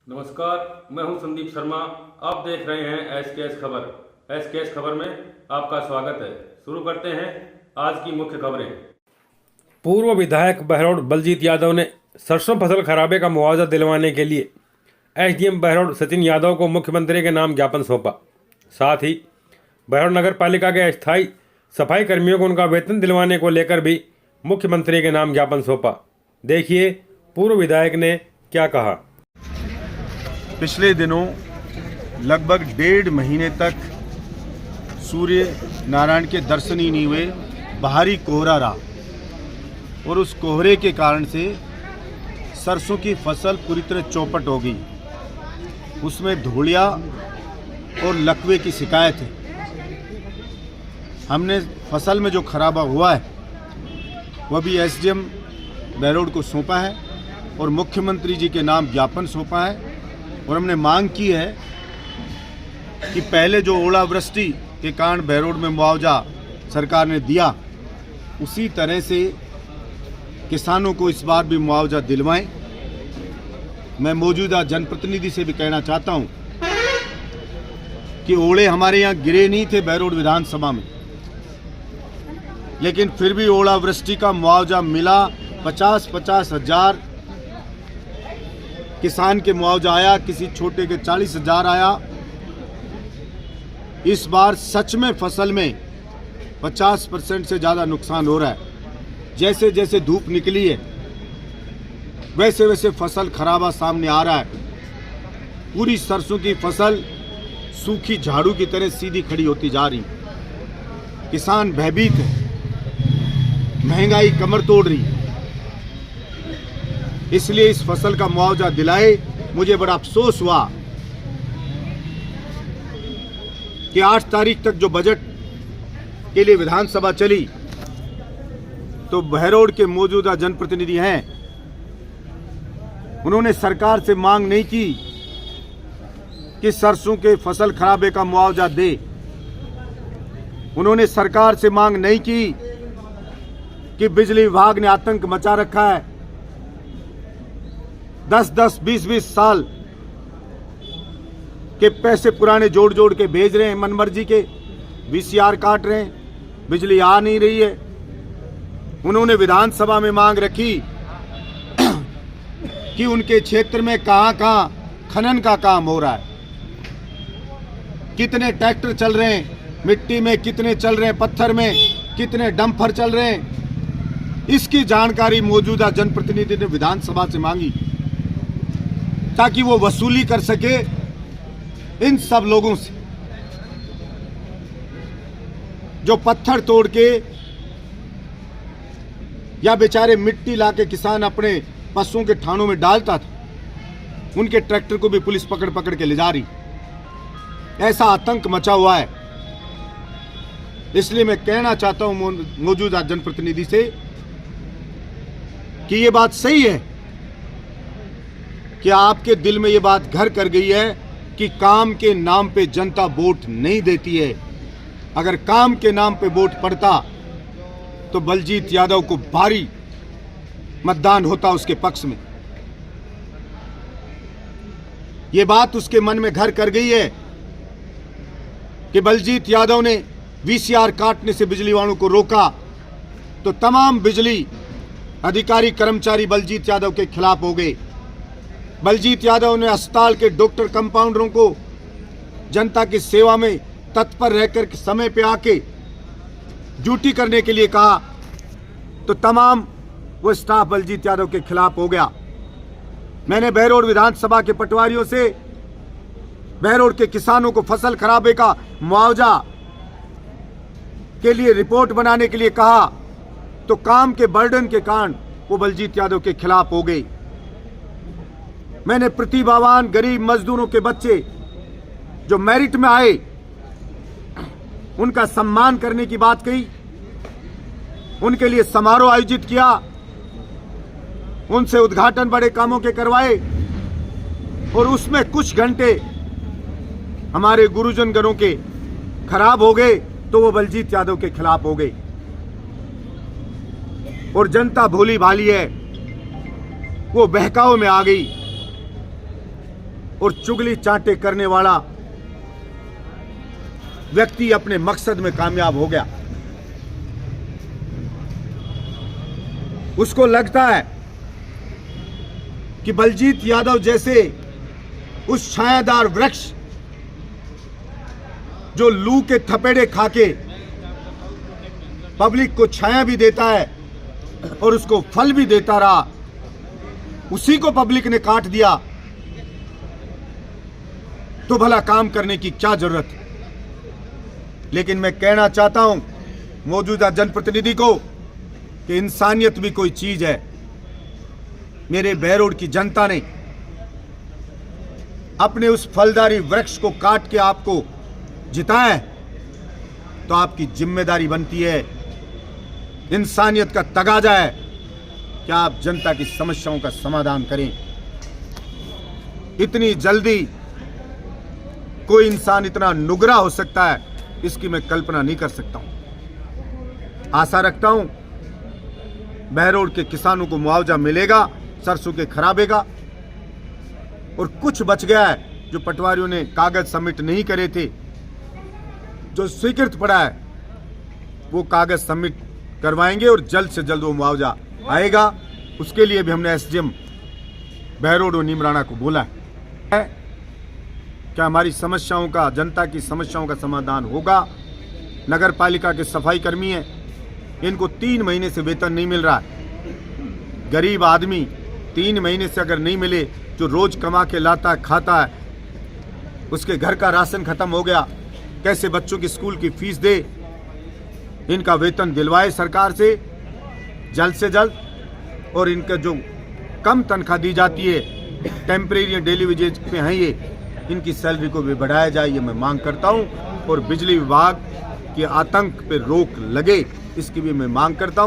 नमस्कार, मैं हूं संदीप शर्मा। आप देख रहे हैं एसकेएस खबर। एसकेएस खबर में आपका स्वागत है। शुरू करते हैं आज की मुख्य खबरें। पूर्व विधायक बहरौड़ बलजीत यादव ने सरसों फसल खराबे का मुआवजा दिलवाने के लिए एसडीएम बहरौड़ सचिन यादव को मुख्यमंत्री के नाम ज्ञापन सौंपा। साथ ही बहरौड़ नगर पालिका के अस्थायी सफाई कर्मियों को उनका वेतन दिलवाने को लेकर भी मुख्यमंत्री के नाम ज्ञापन सौंपा। देखिए पूर्व विधायक ने क्या कहा। पिछले दिनों लगभग 1.5 महीने तक सूर्य नारायण के दर्शन ही नहीं हुए, बाहरी कोहरा रहा और उस कोहरे के कारण से सरसों की फसल पूरी तरह चौपट हो गई। उसमें धूलिया और लकवे की शिकायत है। हमने फसल में जो खराबा हुआ है वह भी एसडीएम बहरौड़ को सौंपा है और मुख्यमंत्री जी के नाम ज्ञापन सौंपा है और हमने मांग की है कि पहले जो ओलावृष्टि के कारण बहरौड़ में मुआवजा सरकार ने दिया, उसी तरह से किसानों को इस बार भी मुआवजा दिलवाएं। मैं मौजूदा जनप्रतिनिधि से भी कहना चाहता हूं कि ओले हमारे यहाँ गिरे नहीं थे बहरौड़ विधानसभा में, लेकिन फिर भी ओलावृष्टि का मुआवजा मिला। 50-50 हजार किसान के मुआवजा आया, किसी छोटे के 40,000 आया। इस बार सच में फसल में 50% से ज़्यादा नुकसान हो रहा है। जैसे जैसे धूप निकली है वैसे वैसे फसल खराबा सामने आ रहा है। पूरी सरसों की फसल सूखी झाड़ू की तरह सीधी खड़ी होती जा रही। किसान भयभीत है, महंगाई कमर तोड़ रही। इसलिए इस फसल का मुआवजा दिलाए। मुझे बड़ा अफसोस हुआ कि 8 तारीख तक जो बजट के लिए विधानसभा चली तो बहरौड़ के मौजूदा जनप्रतिनिधि हैं, उन्होंने सरकार से मांग नहीं की कि सरसों के फसल खराबे का मुआवजा दे। उन्होंने सरकार से मांग नहीं की कि बिजली विभाग ने आतंक मचा रखा है। 10-10, 20-20 साल के पैसे पुराने जोड़ जोड़ के भेज रहे हैं, मनमर्जी के वीसीआर काट रहे हैं, बिजली आ नहीं रही है। उन्होंने विधानसभा में मांग रखी कि उनके क्षेत्र में कहां-कहां खनन का काम हो रहा है, कितने ट्रैक्टर चल रहे हैं मिट्टी में, कितने चल रहे हैं पत्थर में, कितने डंपर चल रहे हैं। इसकी जानकारी मौजूदा जनप्रतिनिधि ने विधानसभा से मांगी ताकि वो वसूली कर सके इन सब लोगों से जो पत्थर तोड़ के या बेचारे मिट्टी लाके किसान अपने पशुओं के थानों में डालता था। उनके ट्रैक्टर को भी पुलिस पकड़ पकड़ के ले जा रही। ऐसा आतंक मचा हुआ है। इसलिए मैं कहना चाहता हूं मौजूदा जनप्रतिनिधि से कि ये बात सही है कि आपके दिल में ये बात घर कर गई है कि काम के नाम पे जनता वोट नहीं देती है। अगर काम के नाम पे वोट पड़ता तो बलजीत यादव को भारी मतदान होता उसके पक्ष में। ये बात उसके मन में घर कर गई है कि बलजीत यादव ने वीसीआर काटने से बिजली वालों को रोका तो तमाम बिजली अधिकारी कर्मचारी बलजीत यादव के खिलाफ हो गए। बलजीत यादव ने अस्पताल के डॉक्टर कंपाउंडरों को जनता की सेवा में तत्पर रहकर समय पे आके ड्यूटी करने के लिए कहा तो तमाम वो स्टाफ बलजीत यादव के खिलाफ हो गया। मैंने बहरौड़ विधानसभा के पटवारियों से बहरौड़ के किसानों को फसल खराबे का मुआवजा के लिए रिपोर्ट बनाने के लिए कहा तो काम के बर्डन के कारण वो बलजीत यादव के खिलाफ हो गई। मैंने प्रतिभावान गरीब मजदूरों के बच्चे जो मेरिट में आए उनका सम्मान करने की बात कही, उनके लिए समारोह आयोजित किया, उनसे उद्घाटन बड़े कामों के करवाए और उसमें कुछ घंटे हमारे गुरुजन गणों के खराब हो गए तो वो बलजीत यादव के खिलाफ हो गए। और जनता भोली भाली है, वो बहकाव में आ गई। और चुगली चांटे करने वाला व्यक्ति अपने मकसद में कामयाब हो गया। उसको लगता है कि बलजीत यादव जैसे उस छायादार वृक्ष जो लू के थपेड़े खाके पब्लिक को छाया भी देता है और उसको फल भी देता रहा, उसी को पब्लिक ने काट दिया, तो भला काम करने की क्या जरूरत है। लेकिन मैं कहना चाहता हूं मौजूदा जनप्रतिनिधि को कि इंसानियत भी कोई चीज है। मेरे बहरोड की जनता ने अपने उस फलदारी वृक्ष को काट के आपको जिताया है, तो आपकी जिम्मेदारी बनती है, इंसानियत का तगाजा है कि आप जनता की समस्याओं का समाधान करें। इतनी जल्दी कोई इंसान इतना नुगरा हो सकता है, इसकी मैं कल्पना नहीं कर सकता हूं। आशा रखता हूं बहरोड के किसानों को मुआवजा मिलेगा सरसों के खराबे का, और कुछ बच गया है जो पटवारियों ने कागज सबमिट नहीं करे थे, जो स्वीकृत पड़ा है वो कागज सबमिट करवाएंगे और जल्द से जल्द वो मुआवजा आएगा। उसके लिए भी हमने एसडीएम बहरोड और नीमराणा को बोला है। क्या हमारी समस्याओं का, जनता की समस्याओं का समाधान होगा। नगर पालिका के सफाई कर्मी हैं, इनको 3 महीने से वेतन नहीं मिल रहा है। गरीब आदमी 3 महीने से अगर नहीं मिले, जो रोज कमा के लाता है खाता है, उसके घर का राशन खत्म हो गया, कैसे बच्चों की स्कूल की फीस दे। इनका वेतन दिलवाए सरकार से जल्द, और इनका जो कम तनख्वाह दी जाती है, टेम्परेरी डेली वेजेज पे हैं ये, इनकी सैलरी को भी बढ़ाया जाए, ये मैं मांग करता हूं। और बिजली विभाग के आतंक पे रोक लगे, इसकी भी मैं मांग करता हूं।